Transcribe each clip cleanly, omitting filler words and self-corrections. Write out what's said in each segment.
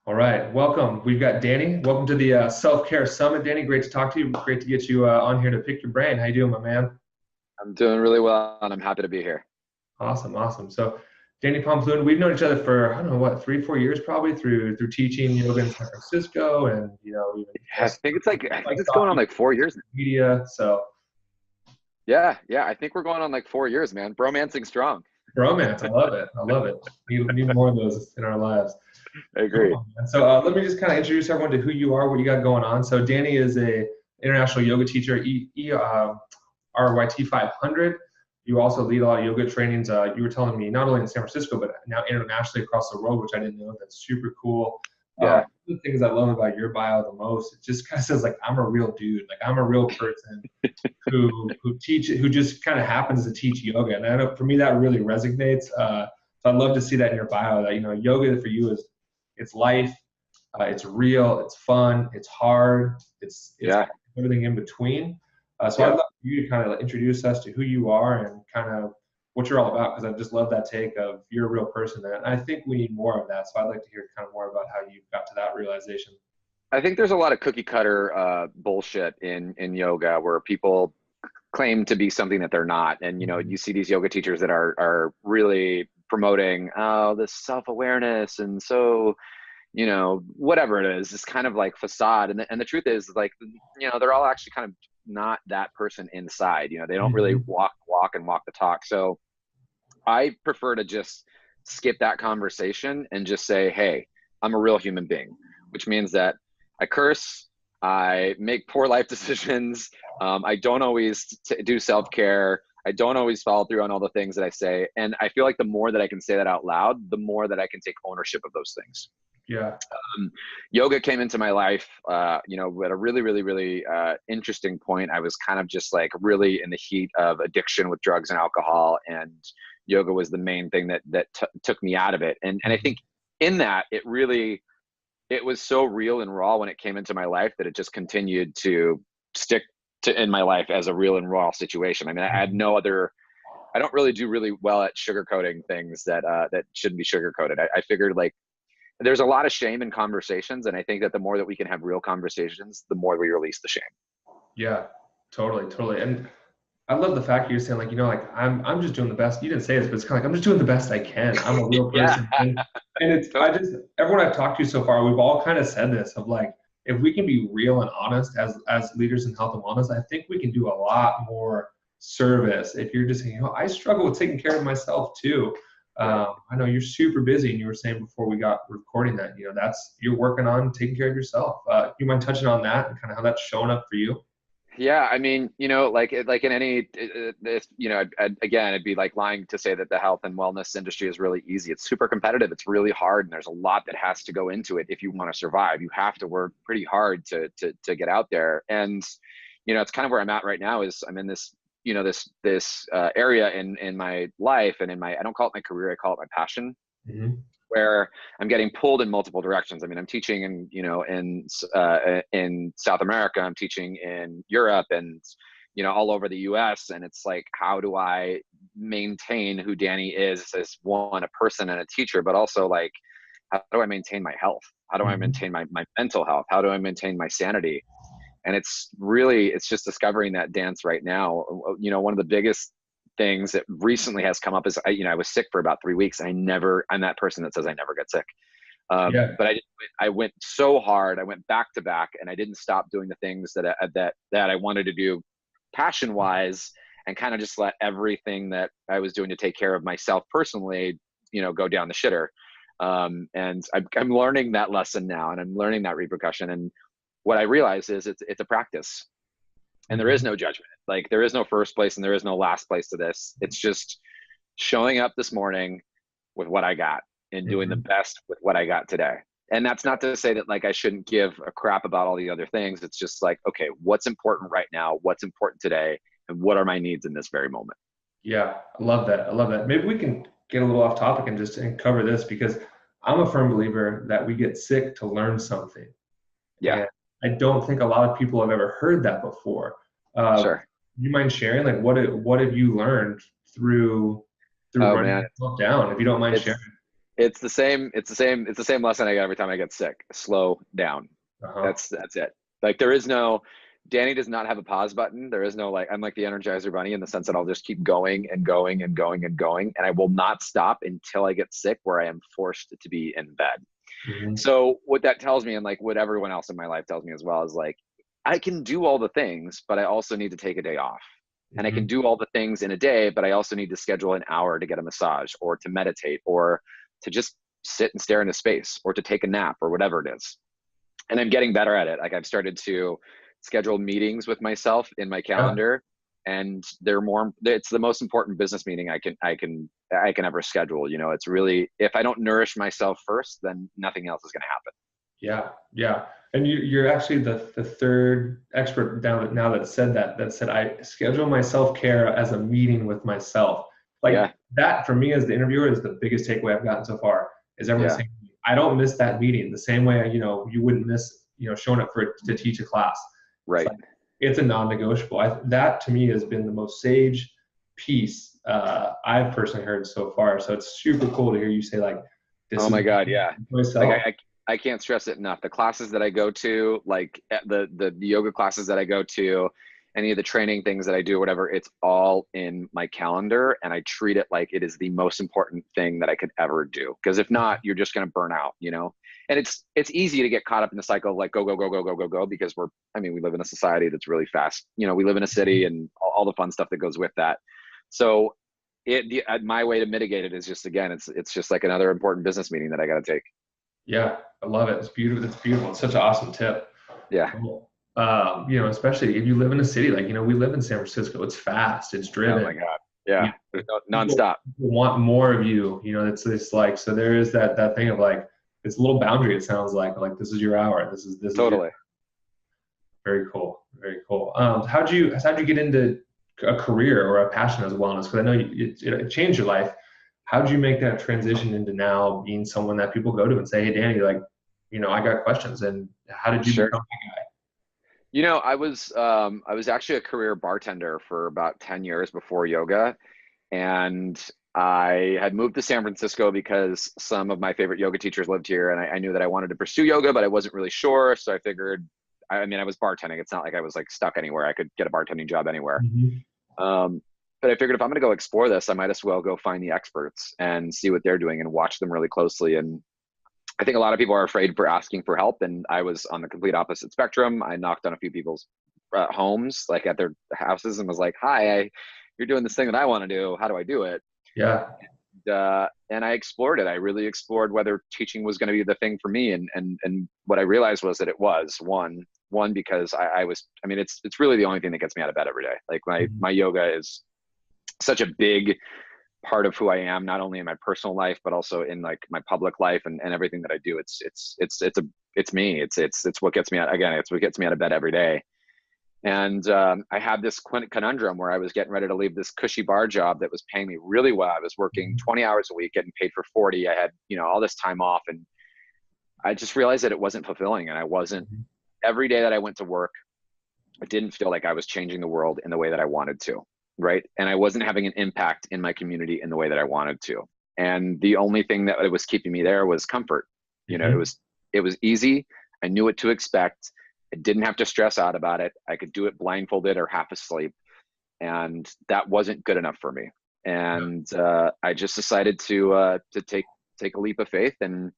All right, welcome. We've got Danny. Welcome to the Self-Care Summit, Danny. Great to talk to you. Great to get you on here to pick your brain. How you doing, my man? I'm doing really well and I'm happy to be here. Awesome, awesome. So, Danny Pomplun, we've known each other for I don't know what 3, 4 years probably through teaching yoga in San Francisco, and even I just think I think it's going on stalking like 4 years. media. So, Yeah. I think we're going on like 4 years, man. Bromancing strong. romance, I love it. I love it. Need more of those in our lives. I agree. Cool, man. So let me just kind of introduce everyone to who you are, what you got going on. So Danny is a international yoga teacher, RYT 500. You also lead a lot of yoga trainings. You were telling me not only in San Francisco, but now internationally across the world, which I didn't know. That's super cool. Yeah. One of the things I love about your bio the most, it just kind of says like I'm a real dude, like I'm a real person who just kind of happens to teach yoga, and I know for me that really resonates. So I'd love to see that in your bio. That yoga for you is it's life, it's real, it's fun, it's hard, it's Yeah. everything in between. So I'd Yep. love for you to kind of introduce us to who you are and kind of what you're all about, because I just love that take of you're a real person, and I think we need more of that. So I'd like to hear kind of more about how you got to that realization. I think there's a lot of cookie cutter bullshit in yoga where people claim to be something that they're not. And you see these yoga teachers that are really promoting this self-awareness and so whatever it is, it's kind of like facade. And the truth is like, they're all actually kind of not that person inside. They don't really Mhm. walk and walk the talk. So I prefer to just skip that conversation and just say, hey, I'm a real human being, which means that I curse, I make poor life decisions, I don't always do self care, I don't always follow through on all the things that I say. And I feel like the more that I can say that out loud, the more that I can take ownership of those things. Yeah. Yoga came into my life, at a really, really, really interesting point. I was kind of just like really in the heat of addiction with drugs and alcohol, and yoga was the main thing that took me out of it. And I think in that it was so real and raw when it came into my life that it just continued to stick to in my life as a real and raw situation. I mean, I had Mhm. no other. I don't really do really well at sugarcoating things that shouldn't be sugarcoated. I figured like there's a lot of shame in conversations, and I think that the more that we can have real conversations, the more we release the shame. Yeah, totally, totally. And I love the fact you're saying like, like I'm just doing the best. You didn't say this, but it's kind of like I'm just doing the best I can. I'm a real Yeah. person. And it's I Totally. just everyone I've talked to so far, we've all kind of said this of like if we can be real and honest as leaders in health and wellness, I think we can do a lot more service. If you're just saying, I struggle with taking care of myself too. Right. I know you're super busy, and you were saying before we got recording that that's you're working on taking care of yourself. You mind touching on that and kind of how that's showing up for you? Yeah, I mean, like in any, this, again, it'd be like lying to say that the health and wellness industry is really easy. It's super competitive. It's really hard, and there's a lot that has to go into it if you want to survive. You have to work pretty hard to get out there. And it's kind of where I'm at right now. Is I'm in this, this area in my life and in my, I don't call it my career, I call it my passion, Hmm. where I'm getting pulled in multiple directions. I mean, I'm teaching in South America, I'm teaching in Europe, and all over the U.S. And it's like, how do I maintain who Danny is as one, a person and a teacher, but also like, how do I maintain my health? How do I Hmm. maintain my mental health? How do I maintain my sanity? And it's just discovering that dance right now. One of the biggest things that recently has come up is I was sick for about 3 weeks. I'm that person that says I never get sick. Yeah. But I went so hard. I went back to back, and I didn't stop doing the things that I wanted to do, passion wise, and kind of just let everything that I was doing to take care of myself personally, go down the shitter. And I'm learning that lesson now, and I'm learning that repercussion. And what I realize is it's a practice, and there is Hmm. no judgment. Like there is no first place and there is no last place to this. It's just showing up this morning with what I got and doing the Hmm. best with what I got today. And that's not to say that like I shouldn't give a crap about all the other things. It's just like, okay, what's important right now? What's important today? And what are my needs in this very moment? Yeah, I love that. I love that. Maybe we can get a little off topic and just and cover this because I'm a firm believer that we get sick to learn something. Yeah, And I don't think a lot of people have ever heard that before. Uh, sure. you mind sharing like what have you learned through Oh running man, yourself down, if you don't mind it's sharing? It's the same. It's the same. It's the same lesson I get every time I get sick. Slow down. Uh-huh. That's it. Like there is no, Danny does not have a pause button. There is no like, I'm like the Energizer Bunny in the sense that I'll just keep going and going and going and going. And I will not stop until I get sick where I am forced to be in bed. Hmm. So what that tells me, and like what everyone else in my life tells me as well, is like, I can do all the things, but I also need to take a day off. And I Hmm. can do all the things in a day, but I also need to schedule an hour to get a massage or to meditate or to just sit and stare into space or to take a nap or whatever it is. And I'm getting better at it. Like I've started to schedule meetings with myself in my Yeah. calendar, and they're more. It's the most important business meeting I can ever schedule. You know, it's really, if I don't nourish myself first, then nothing else is going to happen. Yeah, yeah. And you're actually the third expert down now that said that said I schedule my self-care as a meeting with myself. Like Yeah, that for me as the interviewer is the biggest takeaway I've gotten so far is everyone yeah, saying I don't miss that meeting the same way you wouldn't miss showing up for to teach a class. It's right. like it's a non-negotiable. That to me has been the most sage piece I've personally heard so far. So it's super cool to hear you say like this Oh is my God, yeah. Like myself. I can't stress it enough. The classes that I go to, like the yoga classes that I go to, any of the training things that I do, whatever, it's all in my calendar, and I treat it like it is the most important thing that I could ever do. Because if not, you're just going to burn out, you know. And it's easy to get caught up in the cycle of like go go go go go go go because I mean we live in a society that's really fast. You know, we live in a city and all the fun stuff that goes with that. So my way to mitigate it is just, again, it's just like another important business meeting that I got to take. Yeah, I love it. It's beautiful. It's beautiful. It's such an awesome tip. Yeah. Cool. Especially if you live in a city like we live in San Francisco. It's fast. It's Oh my driven. God. You Yeah. There's people nonstop. want more of you. It's like so there is that thing of like it's a little boundary. It sounds like this is your hour. This is your Totally. very cool. Very cool. How'd you get into a career or a passion as wellness? Because I know it changed your life. How'd you make that transition into now being someone that people go to and say, hey, Danny, like, I got questions. And how did you Sure. become? You know, I was actually a career bartender for about 10 years before yoga. And I had moved to San Francisco because some of my favorite yoga teachers lived here. And I knew that I wanted to pursue yoga, but I wasn't really sure. So I figured, I mean, I was bartending. It's not like I was like stuck anywhere. I could get a bartending job anywhere. Mhm. Um, but I figured if I'm going to go explore this, I might as well go find the experts and see what they're doing and watch them really closely. And I think a lot of people are afraid for asking for help. And I was on the complete opposite spectrum. I knocked on a few people's homes, like at their houses, and was like, hi, you're doing this thing that I want to do. How do I do it? Yeah. And I explored it. I really explored whether teaching was going to be the thing for me. And what I realized was that it was one because I was, I mean, it's really the only thing that gets me out of bed every day. Like Mhm. my yoga is such a big part of who I am, not only in my personal life, but also in like my public life and everything that I do. It's me. It's what gets me out. Again, it's what gets me out of bed every day. And I had this conundrum where I was getting ready to leave this cushy bar job that was paying me really well. I was working 20 hours a week, getting paid for 40. I had, all this time off. And I just realized that it wasn't fulfilling. And I wasn't, Mhm. every day that I went to work, I didn't feel like I was changing the world in the way that I wanted to. Right. And I wasn't having an impact in my community in the way that I wanted to. And the only thing that was keeping me there was comfort. It Mhm. was easy. I knew what to expect. I didn't have to stress out about it. I could do it blindfolded or half asleep. And that wasn't good enough for me. And I just decided to take a leap of faith and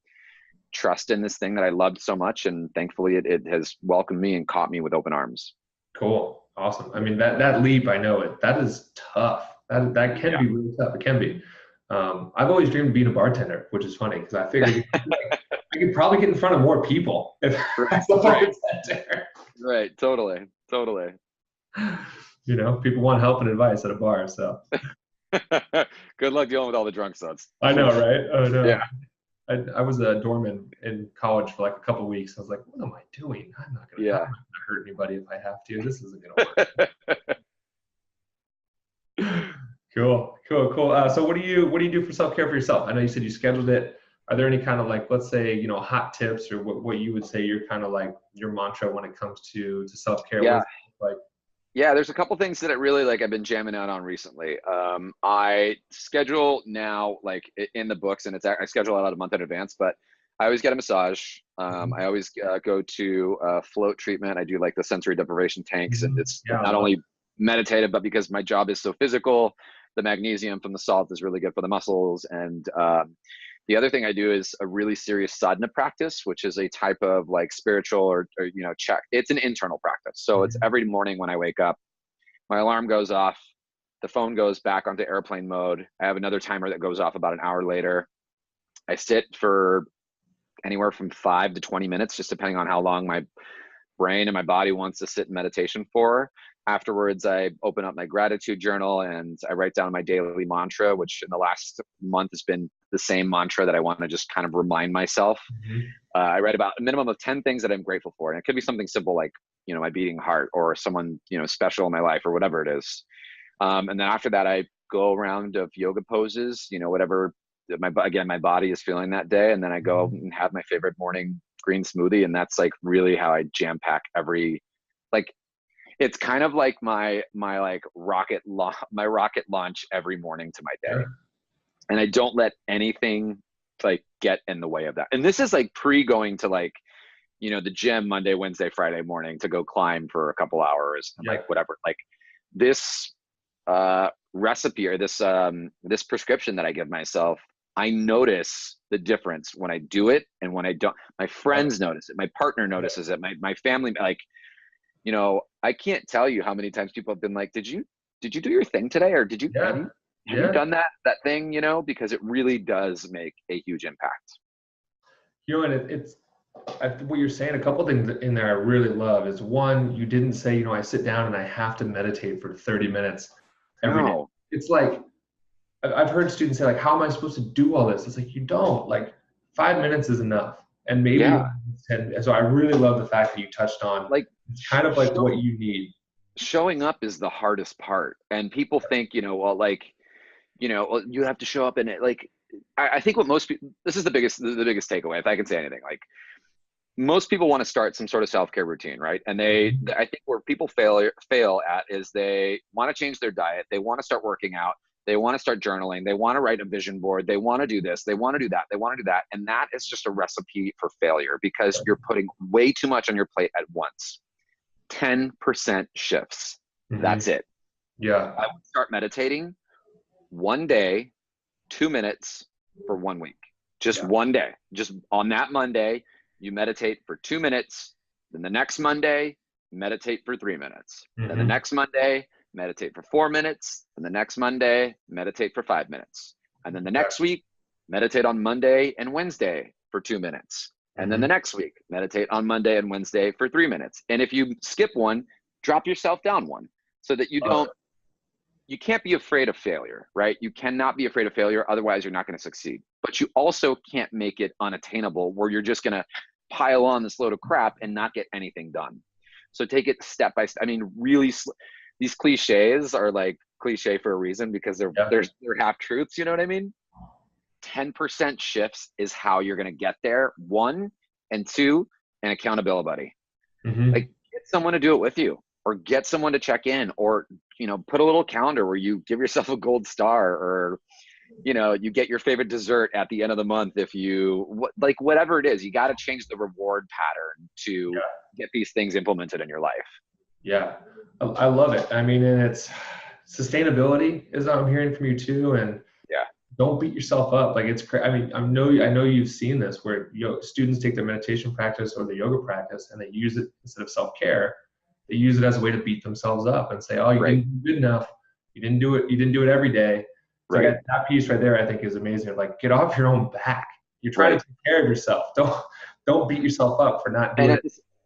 trust in this thing that I loved so much. And thankfully it has welcomed me and caught me with open arms. Cool. Awesome. I mean, that leap, I know it. That is tough. That can Yeah. be really tough. It can be. I've always dreamed of being a bartender, which is funny because I figured I could probably get in front of more people if Right. as a Right. bartender. Right. Totally. Totally. People want help and advice at a bar. So Good luck dealing with all the drunk suds. I know, right? Oh Yeah. no. I was a doorman in college for like a couple of weeks. I was like, what am I doing? I'm not Yeah. gonna hurt anybody if I have to. This isn't gonna work. Cool, cool, cool. So what do you do for self-care for yourself? I know you said you scheduled it. Are there any kind of like, let's say, hot tips or what you would say you're kind of like your mantra when it comes to self-care? What Yeah. does it look like? Yeah, there's a couple things that I really like I've been jamming out on recently. I schedule now like in the books, and I schedule it out a month in advance, but I always get a massage. I always go to float treatment. I do like the sensory deprivation tanks, and it's Yeah, I not love only meditative, but because my job is so physical, the magnesium from the salt is really good for the muscles. And the other thing I do is a really serious sadhana practice, which is a type of like spiritual or check. It's an internal practice. So it's every morning when I wake up, my alarm goes off, the phone goes back onto airplane mode. I have another timer that goes off about an hour later. I sit for anywhere from 5 to 20 minutes, just depending on how long my brain and my body wants to sit in meditation for. Afterwards, I open up my gratitude journal and I write down my daily mantra, which in the last month has been the same mantra that I want to just kind of remind myself. I write about a minimum of 10 things that I'm grateful for. And it could be something simple like, my beating heart or someone, special in my life or whatever it is. And then after that, I go around of yoga poses, whatever my body is feeling that day. And then I go and have my favorite morning green smoothie. And that's like really how I jam pack it's kind of like my rocket launch every morning to my day. And I don't let anything like get in the way of that. And this is like going to the gym Monday, Wednesday, Friday morning to go climb for a couple hours and whatever. Like this recipe or this prescription that I give myself, I notice the difference when I do it and when I don't. My friends notice it. My partner notices it. My family, I can't tell you how many times people have been like, did you do your thing today? Or have you done that thing, because it really does make a huge impact. And what you're saying, a couple things in there I really love is one, you didn't say, I sit down and I have to meditate for 30 minutes every day. It's like, I've heard students say like, how am I supposed to do all this? It's like, you don't, like 5 minutes is enough. And maybe 10. And so I really love the fact that you touched on it's kind of like what you need. Showing up is the hardest part. And people think, you have to show up in it. Like, I think what most people, this is the biggest takeaway, if I can say anything, like most people want to start some sort of self-care routine, right? And I think where people fail at is they want to change their diet. They want to start working out. They want to start journaling. They want to write a vision board. They want to do this. They want to do that. They want to do that. And that is just a recipe for failure because you're putting way too much on your plate at once. 10% shifts. That's it. Yeah. I would start meditating one day, 2 minutes for 1 week. Just one day. Just on that Monday, you meditate for 2 minutes. Then the next Monday, meditate for 3 minutes. Then the next Monday, meditate for 4 minutes. And the next Monday, meditate for 5 minutes. And then the next week, meditate on Monday and Wednesday for 2 minutes. And then the next week, meditate on Monday and Wednesday for 3 minutes. And if you skip one, drop yourself down one so that you can't be afraid of failure, right? You cannot be afraid of failure. Otherwise, you're not going to succeed. But you also can't make it unattainable where you're just going to pile on this load of crap and not get anything done. So take it step by step. I mean, really, these cliches are like cliche for a reason because they're half truths. You know what I mean? 10% shifts is how you're going to get there. 1 and 2, and accountability. Like get someone to do it with you, or get someone to check in, or put a little calendar where you give yourself a gold star, or you get your favorite dessert at the end of the month. If whatever it is, you got to change the reward pattern to get these things implemented in your life. Yeah, I love it. I mean, and it's sustainability is what I'm hearing from you too, and don't beat yourself up. Like it's I mean, I know you've seen this where students take their meditation practice or their yoga practice and they use it instead of self-care. They use it as a way to beat themselves up and say, "Oh, you didn't do good enough. You didn't do it. You didn't do it every day." So that piece right there, I think, is amazing. Like, get off your own back. You're trying to take care of yourself. Don't beat yourself up for not doing it.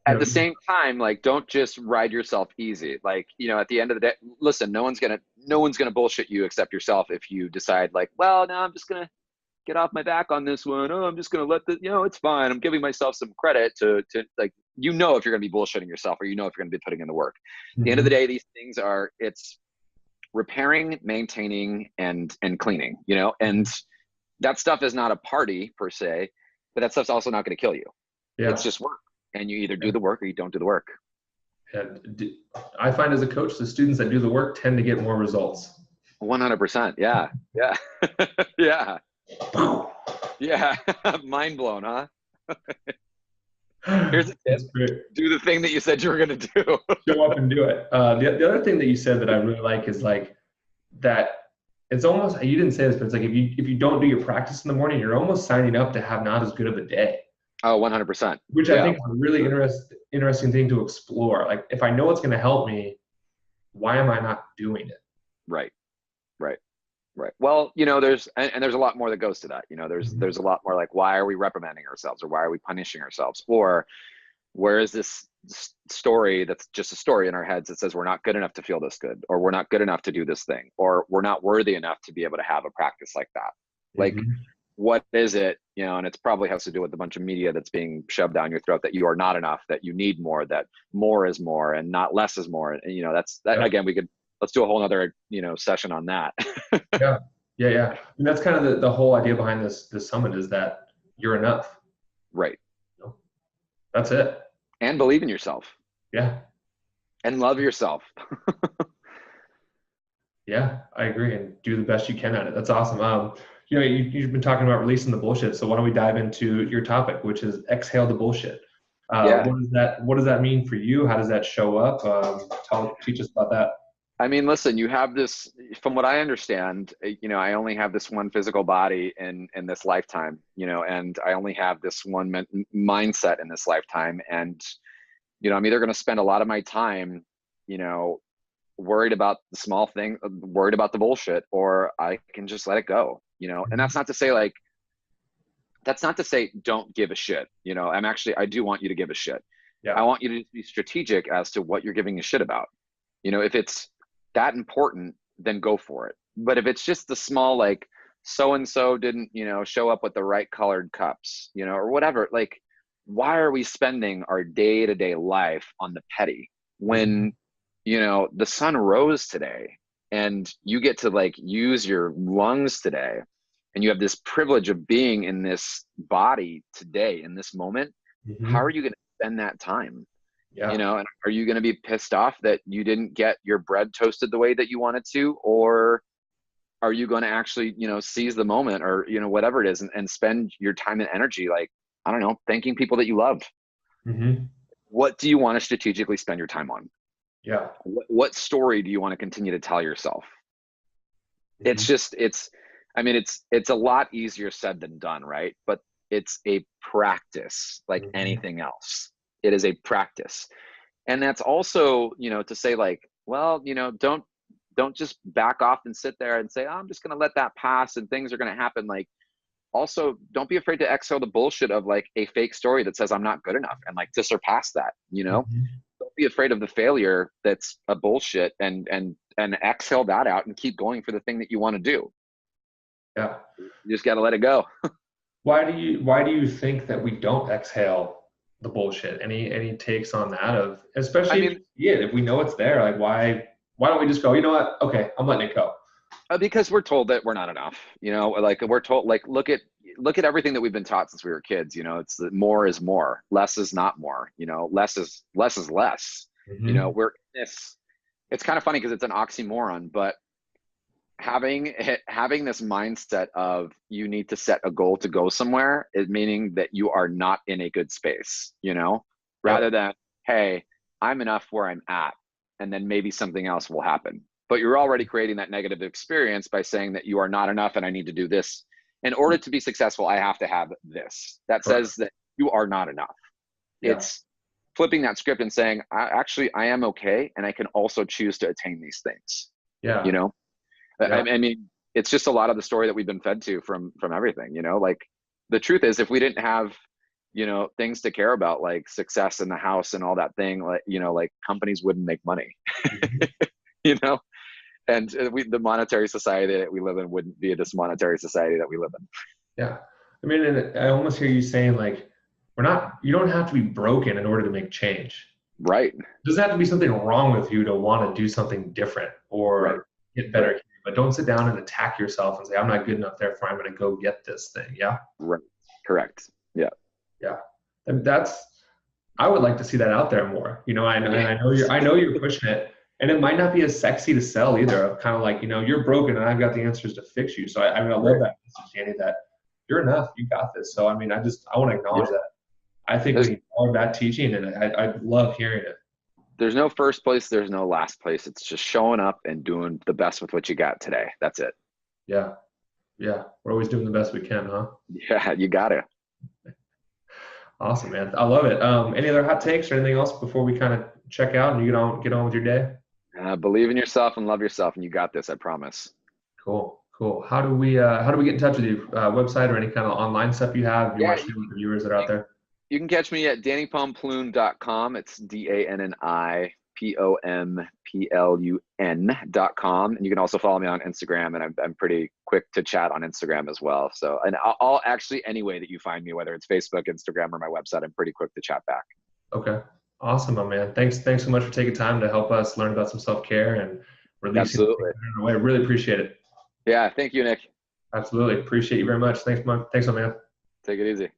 At the same time, like, don't just ride yourself easy. Like, at the end of the day, listen, no one's gonna bullshit you except yourself. If you decide like, well, no, I'm just gonna get off my back on this one. Oh, I'm just gonna let it's fine. I'm giving myself some credit to like, if you're gonna be bullshitting yourself, or if you're gonna be putting in the work. At the end of the day, these things it's repairing, maintaining, and cleaning. And that stuff is not a party per se, but that stuff's also not going to kill you. It's just work. And you either do the work or you don't do the work. And I find as a coach, the students that do the work tend to get more results. 100%. Yeah. Yeah. Yeah. Yeah. Mind blown, huh? Here's a tip. That's great. Do the thing that you said you were going to do. Show up and do it. The other thing that you said that I really like is like that it's almost, you didn't say this, but it's like if you don't do your practice in the morning, you're almost signing up to have not as good of a day. Oh, 100%. Which I Yeah. think is a really interesting thing to explore. Like if I know it's going to help me, why am I not doing it? Right. Right. Right. Well, you know, there's a lot more that goes to that. You know, there's a lot more like, why are we reprimanding ourselves, or why are we punishing ourselves, or where is this story that's just a story in our heads that says we're not good enough to feel this good, or we're not good enough to do this thing, or we're not worthy enough to be able to have a practice like that. Like, what is it? You know, and it's probably has to do with a bunch of media that's being shoved down your throat that you are not enough, that you need more, that more is more and not less is more. And you know, that's that. Yeah. Again, let's do a whole other, you know, session on that. Yeah. And that's kind of the whole idea behind this summit is that you're enough. Right. You know? That's it. And believe in yourself. Yeah. And love yourself. Yeah, I agree. And do the best you can at it. That's awesome. You know, you've been talking about releasing the bullshit. So why don't we dive into your topic, which is exhale the bullshit. Yeah. What does that mean for you? How does that show up? Teach us about that. I mean, listen, you have this, from what I understand, you know, I only have this one physical body in this lifetime, you know, and I only have this one mindset in this lifetime. And, you know, I'm either going to spend a lot of my time, you know, worried about the small thing, worried about the bullshit, or I can just let it go, you know. And that's not to say don't give a shit, you know. I do want you to give a shit. Yeah. I want you to be strategic as to what you're giving a shit about. You know, if it's that important, then go for it. But if it's just the small, like, so-and-so didn't, you know, show up with the right colored cups, you know, or whatever, like, why are we spending our day-to-day life on the petty when, you know, the sun rose today and you get to like use your lungs today, and you have this privilege of being in this body today in this moment? How are you going to spend that time? Yeah. You know, and are you going to be pissed off that you didn't get your bread toasted the way that you wanted to? Or are you going to actually, you know, seize the moment, or, you know, whatever it is, and spend your time and energy, like, I don't know, thanking people that you love? What do you want to strategically spend your time on? Yeah. What story do you want to continue to tell yourself? It's just, I mean, it's a lot easier said than done, right? But it's a practice like anything else. It is a practice. And that's also, you know, to say like, well, you know, don't just back off and sit there and say, oh, I'm just going to let that pass and things are going to happen. Like, also don't be afraid to exhale the bullshit of like a fake story that says I'm not good enough, and like to surpass that, you know. Don't be afraid of the failure that's a bullshit, and exhale that out and keep going for the thing that you want to do. Yeah. You just got to let it go. Why do you think that we don't exhale the bullshit? Any takes on that, of especially if we know it's there, like why don't we just go, you know what? Okay, I'm letting it go. Because we're told that we're not enough, you know, like we're told, like, look at everything that we've been taught since we were kids, you know. It's that more is more, less is not more, you know, less is less. You know, it's kind of funny because it's an oxymoron, but having this mindset of you need to set a goal to go somewhere is meaning that you are not in a good space, you know, rather than, hey, I'm enough where I'm at, and then maybe something else will happen. But you're already creating that negative experience by saying that you are not enough and I need to do this. In order to be successful, I have to have this. That says that you are not enough. It's flipping that script and saying, I am okay, and I can also choose to attain these things. Yeah. You know, I mean, it's just a lot of the story that we've been fed to from everything, you know. Like, the truth is, if we didn't have, you know, things to care about, like success in the house and all that thing, like, you know, like companies wouldn't make money, you know, and the monetary society that we live in wouldn't be this monetary society that we live in. Yeah. I mean, and I almost hear you saying like, you don't have to be broken in order to make change. Right. It doesn't have to be something wrong with you to want to do something different or get better. Right. But don't sit down and attack yourself and say, I'm not good enough, therefore I'm going to go get this thing. Yeah. Right. Correct. Yeah. Yeah. And that's I would like to see that out there more. You know, and I know you're pushing it, and it might not be as sexy to sell either. Of kind of like, you know, you're broken and I've got the answers to fix you. So I mean, I love that message, Danny, that you're enough, you got this. So I mean, I want to acknowledge that. I think we need more of that teaching, and I love hearing it. There's no first place, there's no last place. It's just showing up and doing the best with what you got today. That's it. Yeah. Yeah. We're always doing the best we can, huh? Yeah, you got it. Awesome, man. I love it. Any other hot takes or anything else before we kind of check out and you get on with your day? Believe in yourself and love yourself, and you got this, I promise. Cool. Cool. How do we get in touch with you? Website or any kind of online stuff you have? You want to share with the viewers that are out there? You can catch me at DannyPomplun.com. It's DanniPomplun.com. And you can also follow me on Instagram, and I'm pretty quick to chat on Instagram as well. So, and I'll actually, any way that you find me, whether it's Facebook, Instagram, or my website, I'm pretty quick to chat back. Okay. Awesome, my man. Thanks so much for taking time to help us learn about some self-care and releasing. Absolutely. I really appreciate it. Yeah. Thank you, Nick. Absolutely. Appreciate you very much. Thanks, my man. Take it easy.